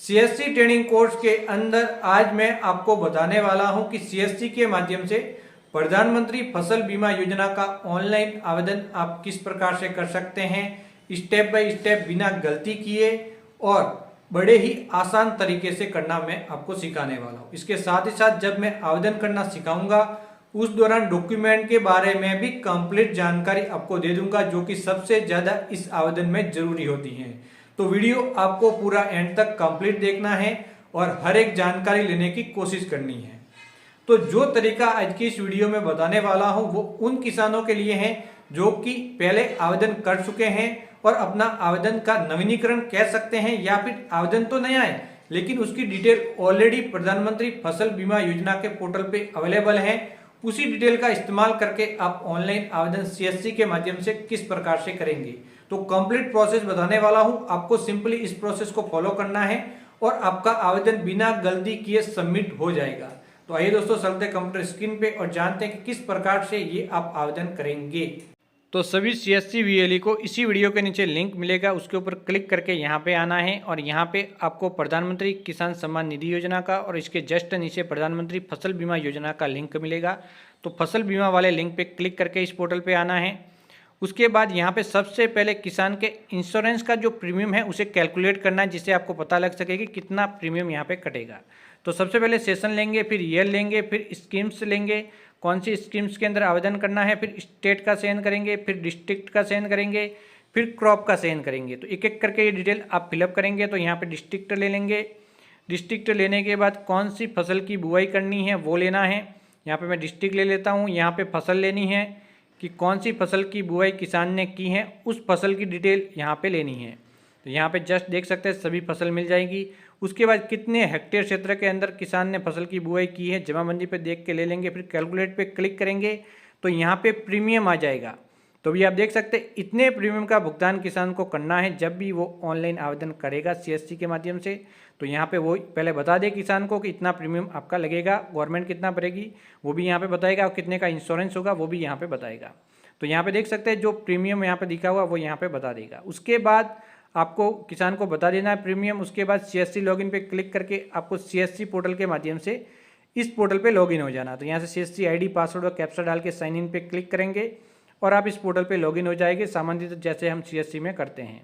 CSC training course के अंदर आज मैं आपको बताने वाला हूं कि सीएससी के माध्यम से प्रधानमंत्री फसल बीमा योजना का ऑनलाइन आवेदन आप किस प्रकार से कर सकते हैं, स्टेप बाय स्टेप बिना गलती किए और बड़े ही आसान तरीके से करना मैं आपको सिखाने वाला हूं। इसके साथ ही साथ जब मैं आवेदन करना सिखाऊंगा उस दौरान डॉक्यूमेंट के बारे में भी कंप्लीट जानकारी आपको दे दूंगा, जो कि सबसे ज्यादा इस आवेदन में जरूरी होती है। तो वीडियो आपको पूरा एंड तक कंप्लीट देखना है और हर एक जानकारी लेने की कोशिश करनी है। तो जो तरीका आज की इस वीडियो में बताने वाला हूं वो उन किसानों के लिए है जो कि पहले आवेदन कर चुके हैं और अपना आवेदन का नवीनीकरण कह सकते हैं, या फिर आवेदन तो नया है लेकिन उसकी डिटेल ऑलरेडी प्रधानमंत्री फसल बीमा योजना के पोर्टल पे अवेलेबल है। उसी डिटेल का इस्तेमाल करके आप ऑनलाइन आवेदन सीएससी के माध्यम से किस प्रकार से करेंगे, तो कंप्लीट प्रोसेस बताने वाला हूं। आपको सिंपली इस प्रोसेस को फॉलो करना है और आपका आवेदन बिना गलती किए सबमिट हो जाएगा। तो आइए दोस्तों चलते कंप्यूटर स्क्रीन पे और जानते हैं कि किस प्रकार से ये आप आवेदन करेंगे। तो सभी सीएससी वीएलई को इसी वीडियो के नीचे लिंक मिलेगा, उसके ऊपर क्लिक करके यहाँ पे आना है और यहाँ पे आपको प्रधानमंत्री किसान सम्मान निधि योजना का और इसके जस्ट नीचे प्रधानमंत्री फसल बीमा योजना का लिंक मिलेगा। तो फसल बीमा वाले लिंक पे क्लिक करके इस पोर्टल पे आना है। उसके बाद यहाँ पे सबसे पहले किसान के इंश्योरेंस का जो प्रीमियम है उसे कैलकुलेट करना है, जिससे आपको पता लग सके कि कितना प्रीमियम यहाँ पे कटेगा। तो सबसे पहले सेशन लेंगे, फिर ईयर लेंगे, फिर स्कीम्स लेंगे, कौन सी स्कीम्स के अंदर आवेदन करना है, फिर स्टेट का चयन करेंगे, फिर डिस्ट्रिक्ट का चयन करेंगे, फिर क्रॉप का चयन करेंगे। तो एक एक करके ये डिटेल आप फिलअप करेंगे। तो यहाँ पे डिस्ट्रिक्ट ले लेंगे। डिस्ट्रिक्ट लेने के बाद कौन सी फसल की बुआई करनी है वो लेना है। यहाँ पे मैं डिस्ट्रिक्ट ले लेता हूँ। यहाँ पे फसल लेनी है कि कौन सी फसल की बुआई किसान ने की है, उस फसल की डिटेल यहाँ पे लेनी है। तो यहाँ पे जस्ट देख सकते हैं सभी फसल मिल जाएगी। उसके बाद कितने हेक्टेयर क्षेत्र के अंदर किसान ने फसल की बुआई की है जमाबंदी पे देख के ले लेंगे। फिर कैलकुलेट पे क्लिक करेंगे तो यहाँ पे प्रीमियम आ जाएगा। तो भी आप देख सकते हैं इतने प्रीमियम का भुगतान किसान को करना है जब भी वो ऑनलाइन आवेदन करेगा सीएससी के माध्यम से। तो यहाँ पे वो पहले बता दे किसान को कि इतना प्रीमियम आपका लगेगा, गवर्नमेंट कितना भरेगी वो भी यहाँ पे बताएगा, और कितने का इंश्योरेंस होगा वो भी यहाँ पे बताएगा। तो यहाँ पे देख सकते हैं जो प्रीमियम यहाँ पे दिखा हुआ वो यहाँ पे बता देगा। उसके बाद आपको किसान को बता देना है प्रीमियम। उसके बाद सीएससी लॉगिन पे क्लिक करके आपको सीएससी पोर्टल के माध्यम से इस पोर्टल पे लॉगिन हो जाना। तो यहाँ से सीएससी आईडी, पासवर्ड और कैप्चा डाल के साइन इन पे क्लिक करेंगे और आप इस पोर्टल पे लॉगिन हो जाएंगे सामान्य जैसे हम सीएससी में करते हैं।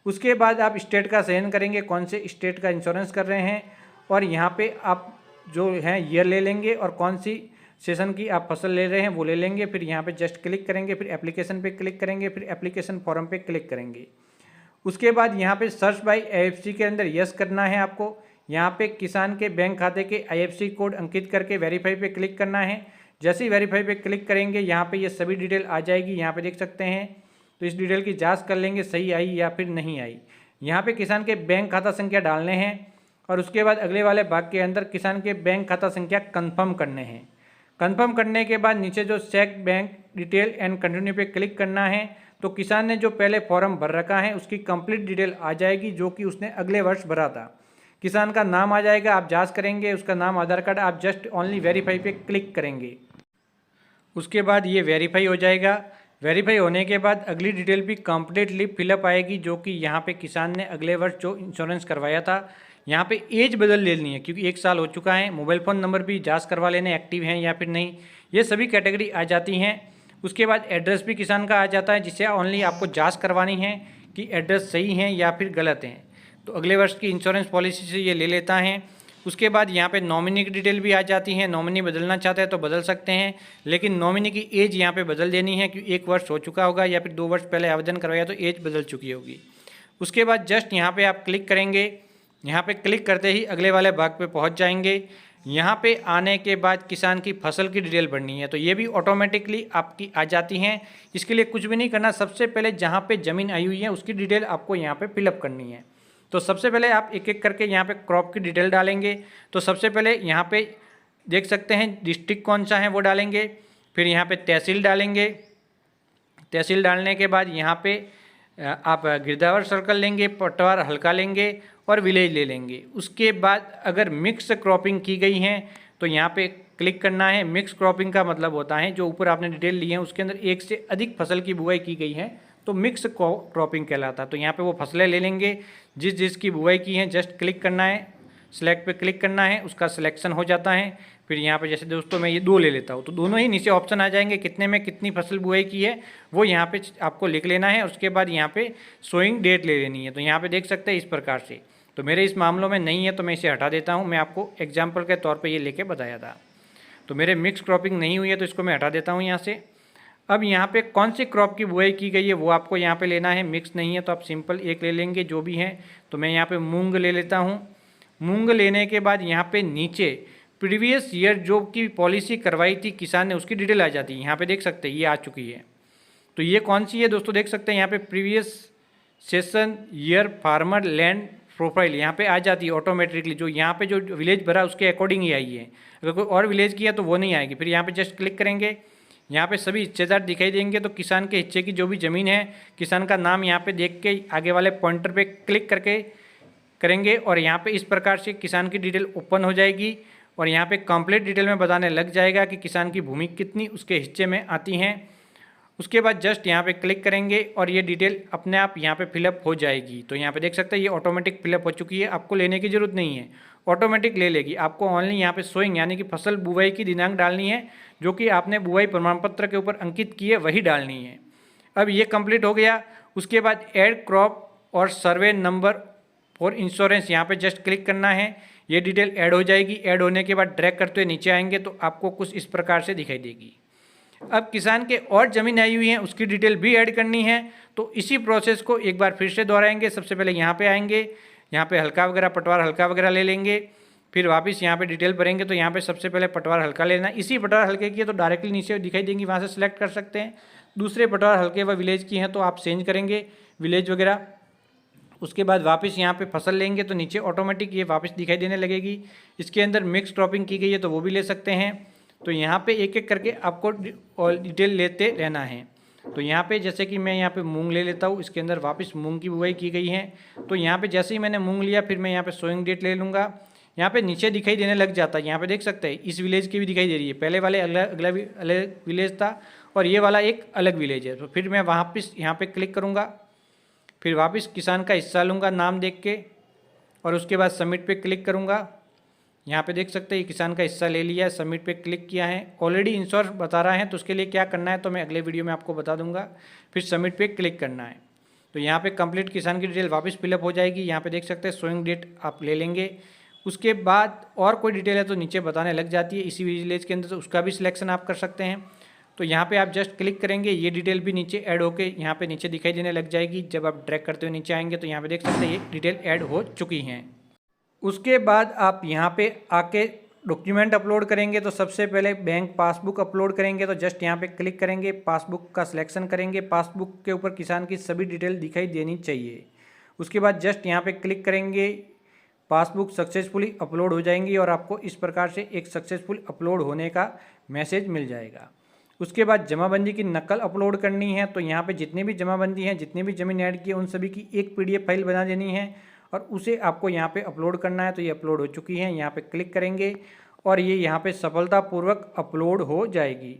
उसके बाद आप स्टेट का चयन करेंगे, कौन से स्टेट का इंश्योरेंस कर रहे हैं, और यहाँ पे आप जो है ईयर ले लेंगे और कौन सी सेशन की आप फसल ले रहे हैं वो ले लेंगे। फिर यहाँ पे जस्ट क्लिक करेंगे, फिर एप्लीकेशन पे क्लिक करेंगे, फिर एप्लीकेशन फॉर्म पे क्लिक करेंगे। उसके बाद यहाँ पे सर्च बाय आईएफएससी के अंदर यस करना है आपको। यहाँ पे किसान के बैंक खाते के आईएफएससी कोड अंकित करके वेरीफाई पे क्लिक करना है। जैसे ही वेरीफाई पे क्लिक करेंगे यहाँ पे ये सभी डिटेल आ जाएगी, यहाँ पे देख सकते हैं। तो इस डिटेल की जांच कर लेंगे सही आई या फिर नहीं आई। यहाँ पे किसान के बैंक खाता संख्या डालने हैं और उसके बाद अगले वाले भाग के अंदर किसान के बैंक खाता संख्या कन्फर्म करने हैं। कन्फर्म करने के बाद नीचे जो cheque bank detail and continue पे क्लिक करना है। तो किसान ने जो पहले फॉर्म भर रखा है उसकी कंप्लीट डिटेल आ जाएगी जो कि उसने अगले वर्ष भरा था। किसान का नाम आ जाएगा, आप जांच करेंगे उसका नाम, आधार कार्ड, आप जस्ट ओनली वेरीफाई पे क्लिक करेंगे। उसके बाद ये वेरीफाई हो जाएगा। वेरीफाई होने के बाद अगली डिटेल भी कंप्लीटली फिलअप आएगी, जो कि यहाँ पे किसान ने अगले वर्ष जो इंश्योरेंस करवाया था। यहाँ पे एज बदल लेनी है क्योंकि 1 साल हो चुका है। मोबाइल फ़ोन नंबर भी जांच करवा लेने एक्टिव हैं या फिर नहीं, ये सभी कैटेगरी आ जाती हैं। उसके बाद एड्रेस भी किसान का आ जाता है, जिससे ओनली आपको जांच करवानी है कि एड्रेस सही है या फिर गलत है। तो अगले वर्ष की इंश्योरेंस पॉलिसी से ये ले लेता है। उसके बाद यहाँ पे नॉमिनी की डिटेल भी आ जाती है। नॉमिनी बदलना चाहते हैं तो बदल सकते हैं, लेकिन नॉमिनी की एज यहाँ पे बदल देनी है क्योंकि 1 वर्ष हो चुका होगा या फिर 2 वर्ष पहले आवेदन करवाया तो एज बदल चुकी होगी। उसके बाद जस्ट यहाँ पे आप क्लिक करेंगे। यहाँ पे क्लिक करते ही अगले वाले भाग पे पहुँच जाएंगे। यहाँ पे आने के बाद किसान की फसल की डिटेल भरनी है, तो ये भी ऑटोमेटिकली आपकी आ जाती हैं। इसके लिए कुछ भी नहीं करना, सबसे पहले जहाँ पे ज़मीन आई हुई है उसकी डिटेल आपको यहाँ पे फिलअप करनी है। तो सबसे पहले आप एक एक करके यहाँ पे क्रॉप की डिटेल डालेंगे। तो सबसे पहले यहाँ पे देख सकते हैं डिस्ट्रिक्ट कौन सा है वो डालेंगे। फिर यहाँ पे तहसील डालेंगे। तहसील डालने के बाद यहाँ पे आप गिरदावर सर्कल लेंगे, पटवार हल्का लेंगे और विलेज ले लेंगे। उसके बाद अगर मिक्स क्रॉपिंग की गई है तो यहाँ पे क्लिक करना है। मिक्स क्रॉपिंग का मतलब होता है जो ऊपर आपने डिटेल ली है उसके अंदर एक से अधिक फसल की बुआई की गई है तो मिक्स क्रॉपिंग कहलाता है। तो यहाँ पे वो फसलें ले लेंगे जिस जिसकी बुआई की है, जस्ट क्लिक करना है, सिलेक्ट पे क्लिक करना है, उसका सिलेक्शन हो जाता है। फिर यहाँ पे जैसे दोस्तों मैं ये 2 ले लेता हूँ तो दोनों ही नीचे ऑप्शन आ जाएंगे, कितने में कितनी फसल बुआई की है वो यहाँ पे आपको लिख लेना है। उसके बाद यहाँ पे सोइंग डेट ले लेनी है। तो यहाँ पे देख सकते हैं इस प्रकार से। तो मेरे इस मामलों में नहीं है तो मैं इसे हटा देता हूँ। मैं आपको एग्जाम्पल के तौर पर ये लेके बताया था। तो मेरे मिक्स क्रॉपिंग नहीं हुई है तो इसको मैं हटा देता हूँ यहाँ से। अब यहाँ पे कौन से क्रॉप की बुआई की गई है वो आपको यहाँ पे लेना है। मिक्स नहीं है तो आप सिंपल एक ले लेंगे जो भी है। तो मैं यहाँ पे मूंग ले लेता हूँ। मूंग लेने के बाद यहाँ पे नीचे प्रीवियस ईयर जो की पॉलिसी करवाई थी किसान ने उसकी डिटेल आ जाती है। यहाँ पे देख सकते हैं ये आ चुकी है। तो ये कौन सी है दोस्तों, देख सकते हैं यहाँ पे previous session year farmer land profile यहाँ पे आ जाती है ऑटोमेटिकली। जो यहाँ पे जो विलेज भरा उसके अकॉर्डिंग ही आई है। अगर कोई और विलेज की है तो वो नहीं आएगी। फिर यहाँ पे जस्ट क्लिक करेंगे, यहाँ पे सभी हिस्सेदार दिखाई देंगे। तो किसान के हिस्से की जो भी ज़मीन है, किसान का नाम यहाँ पे देख के आगे वाले पॉइंटर पे क्लिक करके करेंगे और यहाँ पे इस प्रकार से किसान की डिटेल ओपन हो जाएगी और यहाँ पे कंप्लीट डिटेल में बताने लग जाएगा कि किसान की भूमि कितनी उसके हिस्से में आती हैं। उसके बाद जस्ट यहाँ पे क्लिक करेंगे और ये डिटेल अपने आप यहाँ पे फिलअप हो जाएगी। तो यहाँ पे देख सकते हैं ये ऑटोमेटिक फिलअप हो चुकी है। आपको लेने की ज़रूरत नहीं है, ऑटोमेटिक ले लेगी। आपको ओनली यहाँ पे सोइंग यानी कि फसल बुआई की दिनांक डालनी है, जो कि आपने बुआई प्रमाण पत्र के ऊपर अंकित की है वही डालनी है। अब ये कंप्लीट हो गया। उसके बाद ऐड क्रॉप और सर्वे नंबर फॉर इंश्योरेंस यहाँ पे जस्ट क्लिक करना है। ये डिटेल ऐड हो जाएगी। ऐड होने के बाद ड्रैग करते हुए नीचे आएंगे तो आपको कुछ इस प्रकार से दिखाई देगी। अब किसान के और ज़मीन आई हुई है उसकी डिटेल भी ऐड करनी है। तो इसी प्रोसेस को एक बार फिर से दोहराएंगे। सबसे पहले यहाँ पे आएंगे, यहाँ पे हल्का वगैरह पटवार हल्का वगैरह ले लेंगे। फिर वापस यहाँ पे डिटेल भरेंगे तो यहाँ पे सबसे पहले पटवार हल्का लेना। इसी पटवार हल्के की है तो डायरेक्टली नीचे दिखाई देंगी, वहाँ से सिलेक्ट कर सकते हैं। दूसरे पटवार हल्के व विलेज की हैं तो आप चेंज करेंगे विलेज वगैरह। उसके बाद वापस यहाँ पे फसल लेंगे तो नीचे ऑटोमेटिक ये वापस दिखाई देने लगेगी। इसके अंदर मिक्स क्रॉपिंग की गई है तो वो भी ले सकते हैं। तो यहाँ पे एक एक करके आपको डिटेल लेते रहना है। तो यहाँ पे जैसे कि मैं यहाँ पे मूंग ले लेता हूँ, इसके अंदर वापस मूंग की बुआई की गई है। तो यहाँ पे जैसे ही मैंने मूंग लिया फिर मैं यहाँ पे सोइंग डेट ले लूँगा। यहाँ पे नीचे दिखाई देने लग जाता है। यहाँ पे देख सकते हैं इस विलेज की भी दिखाई दे रही है। पहले वाले अगला अलग विलेज था और ये वाला एक अलग विलेज है। तो फिर मैं वापस यहाँ पे क्लिक करूँगा, फिर वापस किसान का हिस्सा लूँगा नाम देख के और उसके बाद सबमिट पे क्लिक करूँगा। यहाँ पे देख सकते हैं ये किसान का हिस्सा ले लिया है, सबमिट पे क्लिक किया है। ऑलरेडी इंश्योर बता रहा है तो उसके लिए क्या करना है तो मैं अगले वीडियो में आपको बता दूंगा। फिर सबमिट पे क्लिक करना है। तो यहाँ पे कंप्लीट किसान की डिटेल वापस फिलअप हो जाएगी। यहाँ पे देख सकते हैं सोइंग डेट आप ले लेंगे। उसके बाद और कोई डिटेल है तो नीचे बताने लग जाती है इसी विलेज के अंदर, तो उसका भी सिलेक्शन आप कर सकते हैं। तो यहाँ पे आप जस्ट क्लिक करेंगे, ये डिटेल भी नीचे ऐड होके यहाँ पे नीचे दिखाई देने लग जाएगी। जब आप ड्रैग करते हुए नीचे आएंगे तो यहाँ पे देख सकते हैं ये डिटेल ऐड हो चुकी हैं। उसके बाद आप यहाँ पे आके डॉक्यूमेंट अपलोड करेंगे। तो सबसे पहले बैंक पासबुक अपलोड करेंगे। तो जस्ट यहाँ पे क्लिक करेंगे, पासबुक का सिलेक्शन करेंगे। पासबुक के ऊपर किसान की सभी डिटेल दिखाई देनी चाहिए। उसके बाद जस्ट यहाँ पे क्लिक करेंगे, पासबुक सक्सेसफुली अपलोड हो जाएंगी और आपको इस प्रकार से एक सक्सेसफुल अपलोड होने का मैसेज मिल जाएगा। उसके बाद जमाबंदी की नकल अपलोड करनी है। तो यहाँ पे जितनी भी जमाबंदी हैं, जितनी भी ज़मीन ऐड की है, उन सभी की एक PDF फाइल बना देनी है और उसे आपको यहाँ पे अपलोड करना है। तो ये अपलोड हो चुकी है। यहाँ पे क्लिक करेंगे और ये यहाँ पे सफलतापूर्वक अपलोड हो जाएगी।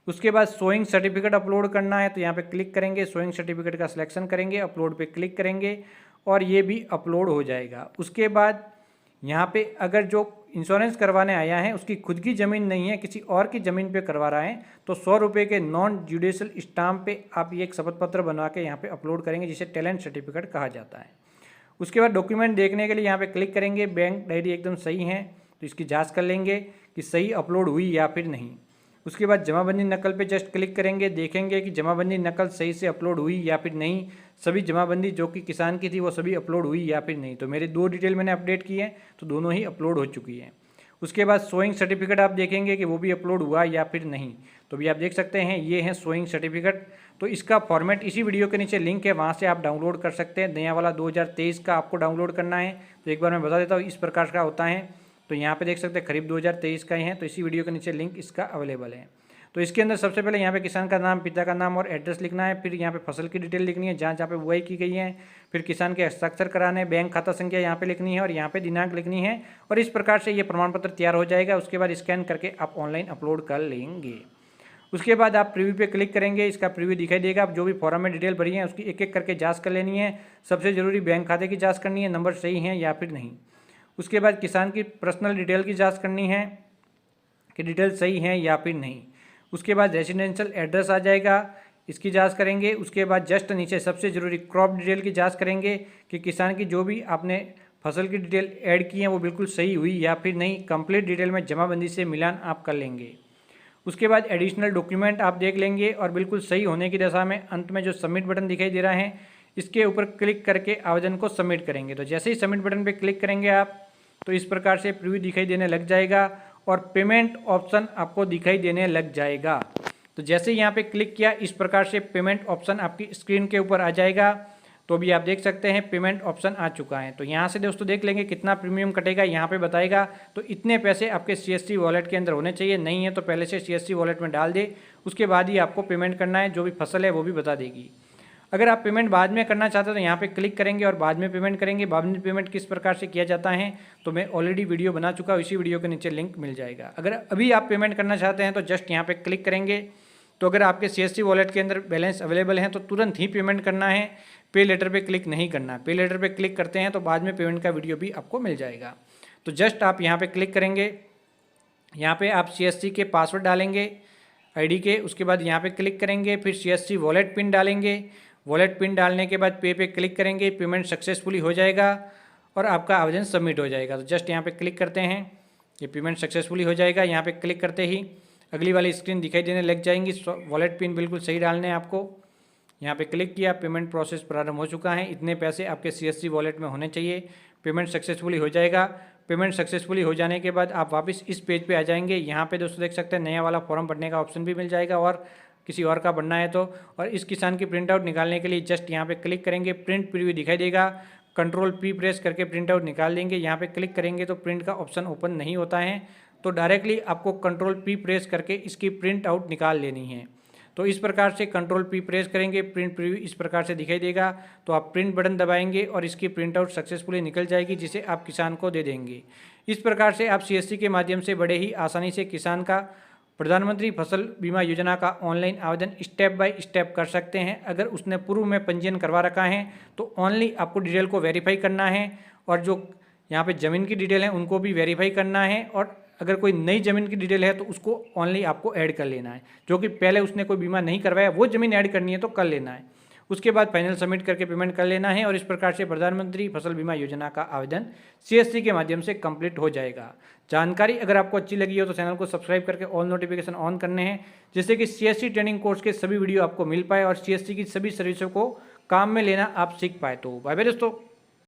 उसके बाद सोइंग सर्टिफिकेट अपलोड करना है। तो यहाँ पे क्लिक करेंगे, सोइंग सर्टिफिकेट का सिलेक्शन करेंगे, अपलोड पे क्लिक करेंगे और ये भी अपलोड हो जाएगा। उसके बाद यहाँ पे अगर जो इंश्योरेंस करवाने आया है उसकी खुद की ज़मीन नहीं है, किसी और की ज़मीन पे करवा रहा है, तो 100 रुपये के नॉन जुडिशियल स्टाम्प पे आप ये एक शपथ पत्र बनवा के यहाँ पे अपलोड करेंगे, जिसे टैलेंट सर्टिफिकेट कहा जाता है। उसके बाद डॉक्यूमेंट देखने के लिए यहाँ पे क्लिक करेंगे। बैंक डायरी एकदम सही है तो इसकी जांच कर लेंगे कि सही अपलोड हुई या फिर नहीं। उसके बाद जमाबंदी नकल पे जस्ट क्लिक करेंगे, देखेंगे कि जमाबंदी नकल सही से अपलोड हुई या फिर नहीं। सभी जमाबंदी जो कि किसान की थी वो सभी अपलोड हुई या फिर नहीं। तो मेरे 2 डिटेल मैंने अपडेट की है तो दोनों ही अपलोड हो चुकी है। उसके बाद सोइंग सर्टिफिकेट आप देखेंगे कि वो भी अपलोड हुआ या फिर नहीं। तो भी आप देख सकते हैं ये है सोइंग सर्टिफिकेट। तो इसका फॉर्मेट इसी वीडियो के नीचे लिंक है, वहाँ से आप डाउनलोड कर सकते हैं। नया वाला 2023 का आपको डाउनलोड करना है। तो एक बार मैं बता देता हूँ इस प्रकार का होता है। तो यहाँ पे देख सकते हैं खरीफ 2023 का ही है। तो इसी वीडियो के नीचे लिंक इसका अवेलेबल है। तो इसके अंदर सबसे पहले यहाँ पे किसान का नाम, पिता का नाम और एड्रेस लिखना है। फिर यहाँ पे फसल की डिटेल लिखनी है जहाँ जहाँ पे बुआई की गई है। फिर किसान के हस्ताक्षर कराने, बैंक खाता संख्या यहाँ पे लिखनी है और यहाँ पे दिनांक लिखनी है। और इस प्रकार से ये प्रमाण पत्र तैयार हो जाएगा। उसके बाद स्कैन करके आप ऑनलाइन अपलोड कर लेंगे। उसके बाद आप प्रीव्यू पे क्लिक करेंगे, इसका प्रीव्यू दिखाई देगा। आप जो भी फॉर्म में डिटेल भरी है उसकी एक एक करके जांच कर लेनी है। सबसे ज़रूरी बैंक खाते की जांच करनी है, नंबर सही हैं या फिर नहीं। उसके बाद किसान की पर्सनल डिटेल की जांच करनी है कि डिटेल सही हैं या फिर नहीं। उसके बाद रेजिडेंशियल एड्रेस आ जाएगा, इसकी जांच करेंगे। उसके बाद जस्ट नीचे सबसे ज़रूरी क्रॉप डिटेल की जांच करेंगे कि किसान की जो भी आपने फसल की डिटेल ऐड की है वो बिल्कुल सही हुई या फिर नहीं। कंप्लीट डिटेल में जमाबंदी से मिलान आप कर लेंगे। उसके बाद एडिशनल डॉक्यूमेंट आप देख लेंगे और बिल्कुल सही होने की दशा में अंत में जो सबमिट बटन दिखाई दे रहा है इसके ऊपर क्लिक करके आवेदन को सबमिट करेंगे। तो जैसे ही सबमिट बटन पर क्लिक करेंगे आप तो इस प्रकार से प्रीव्यू दिखाई देने लग जाएगा और पेमेंट ऑप्शन आपको दिखाई देने लग जाएगा। तो जैसे यहाँ पे क्लिक किया इस प्रकार से पेमेंट ऑप्शन आपकी स्क्रीन के ऊपर आ जाएगा। तो अभी आप देख सकते हैं पेमेंट ऑप्शन आ चुका है। तो यहाँ से दोस्तों देख लेंगे कितना प्रीमियम कटेगा, यहाँ पे बताएगा। तो इतने पैसे आपके CSC वॉलेट के अंदर होने चाहिए, नहीं है तो पहले से CSC वॉलेट में डाल दे, उसके बाद ही आपको पेमेंट करना है। जो भी फसल है वो भी बता देगी। अगर आप पेमेंट बाद में करना चाहते हो तो यहाँ पे क्लिक करेंगे और बाद में पेमेंट करेंगे। बाद में पेमेंट किस प्रकार से किया जाता है तो मैं ऑलरेडी वीडियो बना चुका हूँ, इसी वीडियो के नीचे लिंक मिल जाएगा। अगर अभी आप पेमेंट करना चाहते हैं तो जस्ट यहाँ पे क्लिक करेंगे। तो अगर आपके CSC वॉलेट के अंदर बैलेंस अवेलेबल है तो तुरंत ही पेमेंट करना है, पे लेटर पे क्लिक नहीं करना। पे लेटर पे क्लिक करते हैं तो बाद में पेमेंट का वीडियो भी आपको मिल जाएगा। तो जस्ट आप यहाँ पे क्लिक करेंगे, यहाँ पे आप CSC के पासवर्ड डालेंगे ID के। उसके बाद यहाँ पे क्लिक करेंगे, फिर CSC वॉलेट पिन डालेंगे। वॉलेट पिन डालने के बाद पे क्लिक करेंगे, पेमेंट सक्सेसफुली हो जाएगा और आपका आवेदन सबमिट हो जाएगा। तो जस्ट यहाँ पे क्लिक करते हैं, ये पेमेंट सक्सेसफुली हो जाएगा। यहाँ पे क्लिक करते ही अगली वाली स्क्रीन दिखाई देने लग जाएंगी। वॉलेट पिन बिल्कुल सही डालने हैं आपको। यहाँ पे क्लिक किया, पेमेंट प्रोसेस प्रारंभ हो चुका है। इतने पैसे आपके CSC वॉलेट में होने चाहिए, पेमेंट सक्सेसफुली हो जाएगा। पेमेंट सक्सेसफुली हो जाने के बाद आप वापस इस पेज पे आ जाएंगे। यहाँ पे दोस्तों देख सकते हैं नया वाला फॉर्म भरने का ऑप्शन भी मिल जाएगा और किसी और का बनना है तो। और इस किसान की प्रिंट आउट निकालने के लिए जस्ट यहाँ पे क्लिक करेंगे, प्रिंट प्रीव्यू दिखाई देगा। Ctrl+P प्रेस करके प्रिंट आउट निकाल देंगे। यहाँ पे क्लिक करेंगे तो प्रिंट का ऑप्शन ओपन नहीं होता है, तो डायरेक्टली आपको Ctrl+P प्रेस करके इसकी प्रिंट आउट निकाल लेनी है। तो इस प्रकार से Ctrl+P प्रेस करेंगे, प्रिंट प्रीव्यू इस प्रकार से दिखाई देगा। तो आप प्रिंट बटन दबाएंगे और इसकी प्रिंट आउट सक्सेसफुली निकल जाएगी, जिसे आप किसान को दे देंगे। इस प्रकार से आप CSC के माध्यम से बड़े ही आसानी से किसान का प्रधानमंत्री फसल बीमा योजना का ऑनलाइन आवेदन स्टेप बाय स्टेप कर सकते हैं। अगर उसने पूर्व में पंजीयन करवा रखा है तो ओनली आपको डिटेल को वेरीफाई करना है और जो यहाँ पे ज़मीन की डिटेल है उनको भी वेरीफाई करना है। और अगर कोई नई ज़मीन की डिटेल है तो उसको ओनली आपको ऐड कर लेना है। जो कि पहले उसने कोई बीमा नहीं करवाया वो ज़मीन ऐड करनी है तो कर लेना है। उसके बाद फाइनल सबमिट करके पेमेंट कर लेना है और इस प्रकार से प्रधानमंत्री फसल बीमा योजना का आवेदन CSC के माध्यम से कंप्लीट हो जाएगा। जानकारी अगर आपको अच्छी लगी हो तो चैनल को सब्सक्राइब करके ऑल नोटिफिकेशन ऑन करने हैं, जिससे कि CSC ट्रेनिंग कोर्स के सभी वीडियो आपको मिल पाए और CSC की सभी सर्विसों को काम में लेना आप सीख पाए। तो बाय बाय दोस्तों।